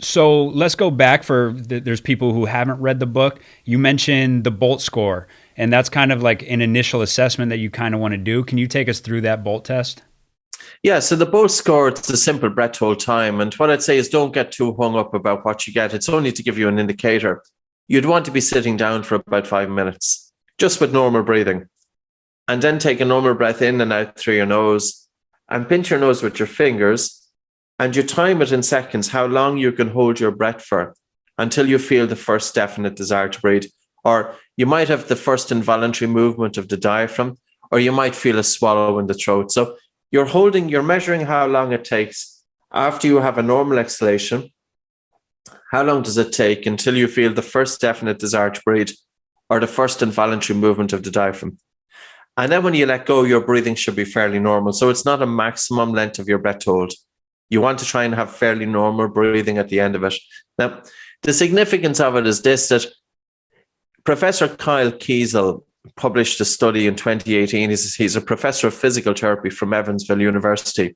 So let's go back there's people who haven't read the book. You mentioned the Bolt score, and that's kind of like an initial assessment that you kind of want to do. Can you take us through that Bolt test? Yeah, so the Bolt score, it's a simple breath hold time. And what I'd say is don't get too hung up about what you get. It's only to give you an indicator. You'd want to be sitting down for about 5 minutes, just with normal breathing. And then take a normal breath in and out through your nose and pinch your nose with your fingers. And you time it in seconds, how long you can hold your breath for until you feel the first definite desire to breathe. Or you might have the first involuntary movement of the diaphragm, or you might feel a swallow in the throat. So you're measuring how long it takes after you have a normal exhalation. How long does it take until you feel the first definite desire to breathe or the first involuntary movement of the diaphragm? And then when you let go, your breathing should be fairly normal. So it's not a maximum length of your breath hold. You want to try and have fairly normal breathing at the end of it. Now, the significance of it is this, that Professor Kyle Kiesel published a study in 2018. He's a professor of physical therapy from Evansville University,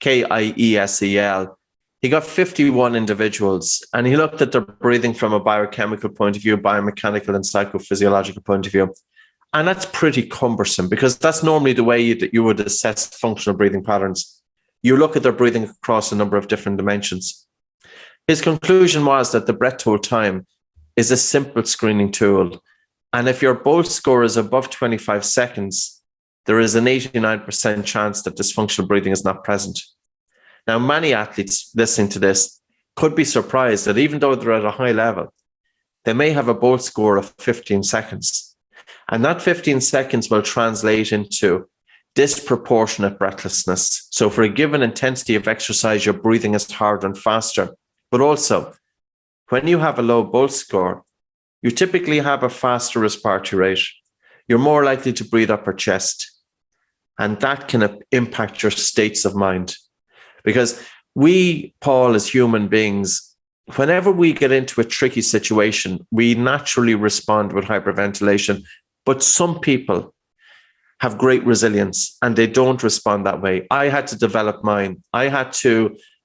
Kiesel. He got 51 individuals and he looked at their breathing from a biochemical point of view, biomechanical and psychophysiological point of view. And that's pretty cumbersome because that's normally the way that you would assess functional breathing patterns. You look at their breathing across a number of different dimensions. His conclusion was that the breath hold time is a simple screening tool. And if your Bolt score is above 25 seconds, there is an 89% chance that dysfunctional breathing is not present. Now, many athletes listening to this could be surprised that even though they're at a high level, they may have a Bolt score of 15 seconds. And that 15 seconds will translate into disproportionate breathlessness. So for a given intensity of exercise, your breathing is harder and faster. But also, when you have a low Bolt score, you typically have a faster respiratory rate. You're more likely to breathe upper chest. And that can impact your states of mind. Because we, Paul, as human beings, whenever we get into a tricky situation, we naturally respond with hyperventilation. But some people have great resilience and they don't respond that way. I had to develop mine.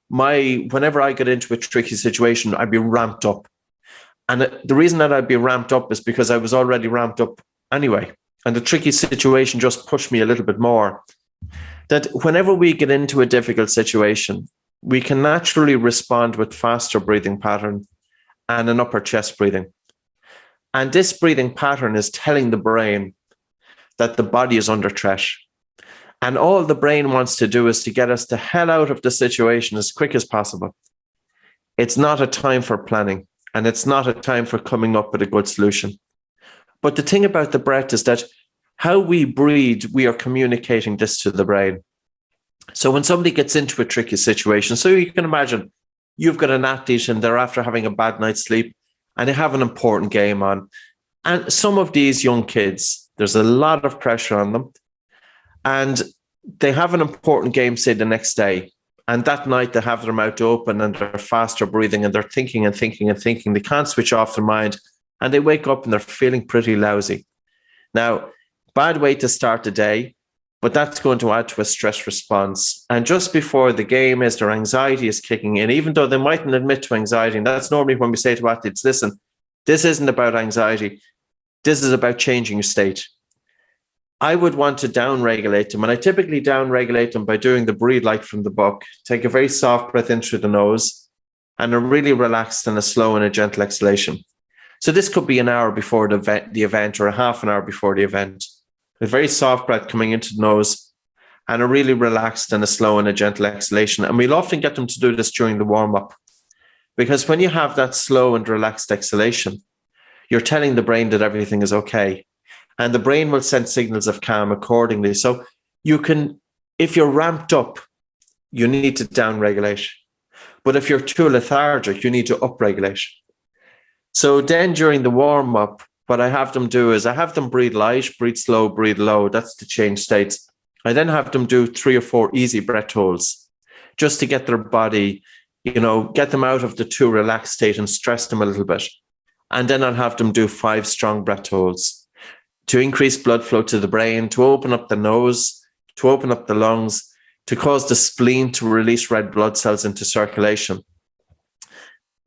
Whenever I get into a tricky situation, I'd be ramped up. And the reason that I'd be ramped up is because I was already ramped up anyway. And the tricky situation just pushed me a little bit more. That whenever we get into a difficult situation, we can naturally respond with faster breathing pattern and an upper chest breathing. And this breathing pattern is telling the brain that the body is under threat. And all the brain wants to do is to get us the hell out of the situation as quick as possible. It's not a time for planning, and it's not a time for coming up with a good solution. But the thing about the breath is that how we breathe, we are communicating this to the brain. So when somebody gets into a tricky situation, so you can imagine you've got an athlete and they're after having a bad night's sleep and they have an important game on. And some of these young kids, there's a lot of pressure on them and they have an important game, say the next day. And that night they have their mouth open and they're faster breathing and they're thinking and thinking and thinking. They can't switch off their mind and they wake up and they're feeling pretty lousy. Now, bad way to start the day, but that's going to add to a stress response. And just before the game is, their anxiety is kicking in, even though they mightn't admit to anxiety. And that's normally when we say to athletes, listen, this isn't about anxiety. This is about changing your state. I would want to down-regulate them. And I typically down-regulate them by doing the breathe like from the book. Take a very soft breath in through the nose and a really relaxed and a slow and a gentle exhalation. So this could be an hour before the event or a half an hour before the event. A very soft breath coming into the nose and a really relaxed and a slow and a gentle exhalation. And we'll often get them to do this during the warm-up. Because when you have that slow and relaxed exhalation, you're telling the brain that everything is okay. And the brain will send signals of calm accordingly. So you can, if you're ramped up, you need to down-regulate. But if you're too lethargic, you need to up-regulate. So then during the warm-up, what I have them do is I have them breathe light, breathe slow, breathe low. That's to change states. I then have them do 3 or 4 easy breath holds just to get their body, get them out of the too relaxed state and stress them a little bit. And then I'll have them do 5 strong breath holds to increase blood flow to the brain, to open up the nose, to open up the lungs, to cause the spleen to release red blood cells into circulation.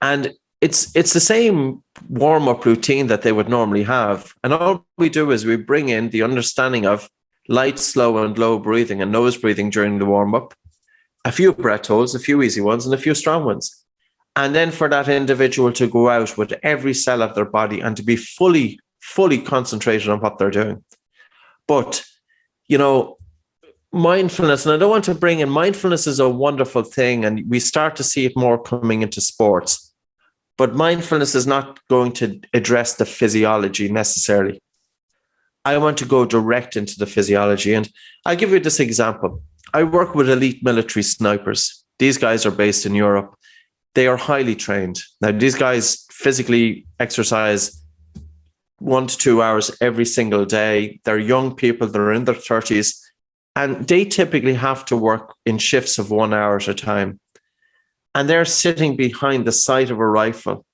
And it's the same warm-up routine that they would normally have. And all we do is we bring in the understanding of light, slow, and low breathing and nose breathing during the warm-up, a few breath holds, a few easy ones, and a few strong ones. And then for that individual to go out with every cell of their body and to be fully concentrated on what they're doing. But, mindfulness, and I don't want to bring in, mindfulness is a wonderful thing, and we start to see it more coming into sports. But mindfulness is not going to address the physiology necessarily. I want to go direct into the physiology. And I'll give you this example. I work with elite military snipers. These guys are based in Europe. They are highly trained. Now, these guys physically exercise 1 to 2 hours every single day. They're young people. They're in their 30s. And they typically have to work in shifts of 1 hour at a time. And they're sitting behind the sight of a rifle.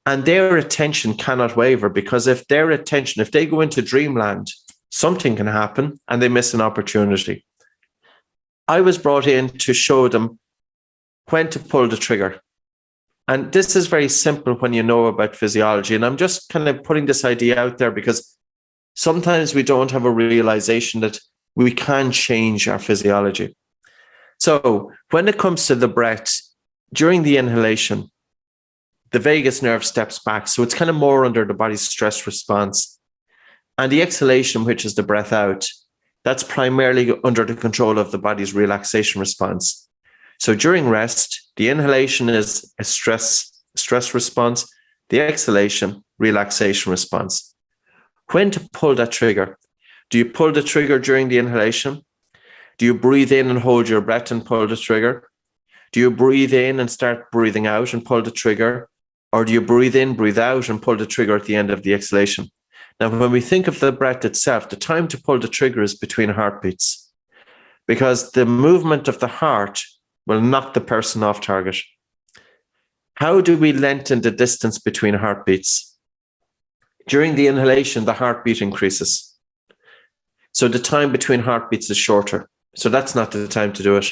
And their attention cannot waver, because if they go into dreamland, something can happen and they miss an opportunity. I was brought in to show them when to pull the trigger. And this is very simple when you know about physiology. And I'm just kind of putting this idea out there because sometimes we don't have a realization that we can change our physiology. So when it comes to the breath, during the inhalation, the vagus nerve steps back. So it's kind of more under the body's stress response. And the exhalation, which is the breath out, that's primarily under the control of the body's relaxation response. So during rest, the inhalation is a stress response, the exhalation, relaxation response. When to pull that trigger? Do you pull the trigger during the inhalation? Do you breathe in and hold your breath and pull the trigger? Do you breathe in and start breathing out and pull the trigger? Or do you breathe in, breathe out, and pull the trigger at the end of the exhalation? Now, when we think of the breath itself, the time to pull the trigger is between heartbeats, because the movement of the heart will knock the person off target. How do we lengthen the distance between heartbeats? During the inhalation, the heartbeat increases. So the time between heartbeats is shorter. So that's not the time to do it.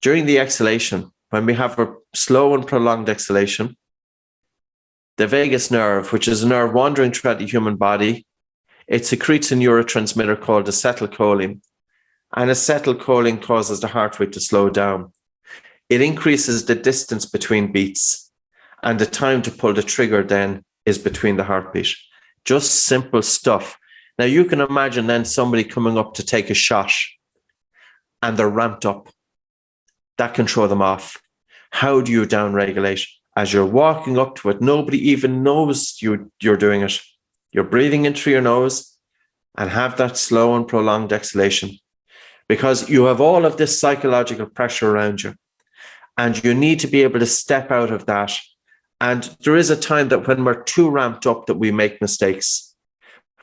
During the exhalation, when we have a slow and prolonged exhalation, the vagus nerve, which is a nerve wandering throughout the human body, it secretes a neurotransmitter called acetylcholine. And acetylcholine causes the heart rate to slow down. It increases the distance between beats. And the time to pull the trigger then is between the heartbeat. Just simple stuff. Now you can imagine then somebody coming up to take a shot and they're ramped up. That can throw them off. How do you downregulate? As you're walking up to it, nobody even knows you're doing it. You're breathing in through your nose and have that slow and prolonged exhalation, because you have all of this psychological pressure around you and you need to be able to step out of that. And there is a time that when we're too ramped up that we make mistakes.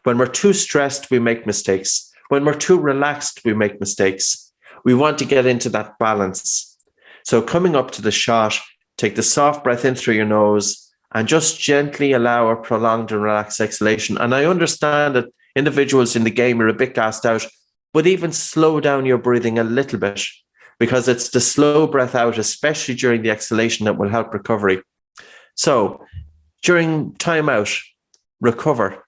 When we're too stressed, we make mistakes. When we're too relaxed, we make mistakes. We want to get into that balance. So coming up to the shot, take the soft breath in through your nose and just gently allow a prolonged and relaxed exhalation. And I understand that individuals in the game are a bit gassed out, but even slow down your breathing a little bit, because it's the slow breath out, especially during the exhalation, that will help recovery. So during timeout, recover,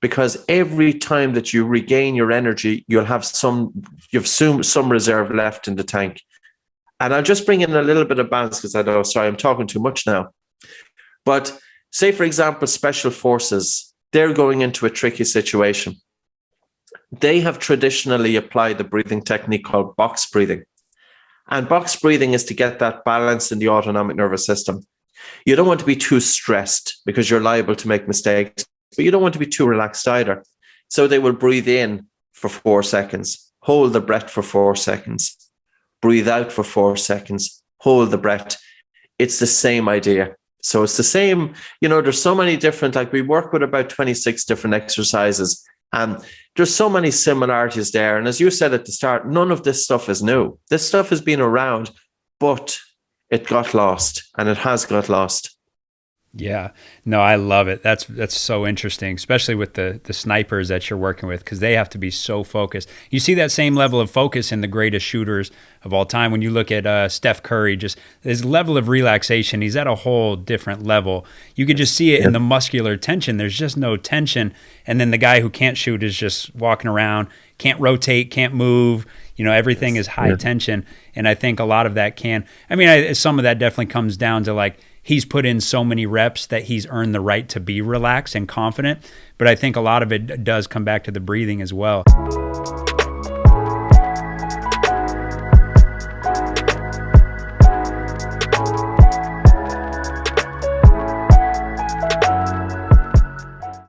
because every time that you regain your energy, you'll have some reserve left in the tank. And I'll just bring in a little bit of balance, because I'm talking too much now. But say, for example, special forces, they're going into a tricky situation. They have traditionally applied the breathing technique called box breathing. And box breathing is to get that balance in the autonomic nervous system. You don't want to be too stressed because you're liable to make mistakes, but you don't want to be too relaxed either. So they will breathe in for 4 seconds, hold the breath for 4 seconds, breathe out for 4 seconds, hold the breath. It's the same idea. So it's the same, there's so many different, we work with about 26 different exercises, and there's so many similarities there. And as you said at the start, none of this stuff is new. This stuff has been around, but it got lost, and it has got lost. Yeah, no, I love it. That's so interesting, especially with the snipers that you're working with, because they have to be so focused. You see that same level of focus in the greatest shooters of all time. When you look at Steph Curry, just his level of relaxation, he's at a whole different level. You could just see it in the muscular tension. There's just no tension, and then the guy who can't shoot is just walking around, can't rotate, can't move. Everything is high tension, and I think a lot of that some of that definitely comes down to like, he's put in so many reps that he's earned the right to be relaxed and confident. But I think a lot of it does come back to the breathing as well.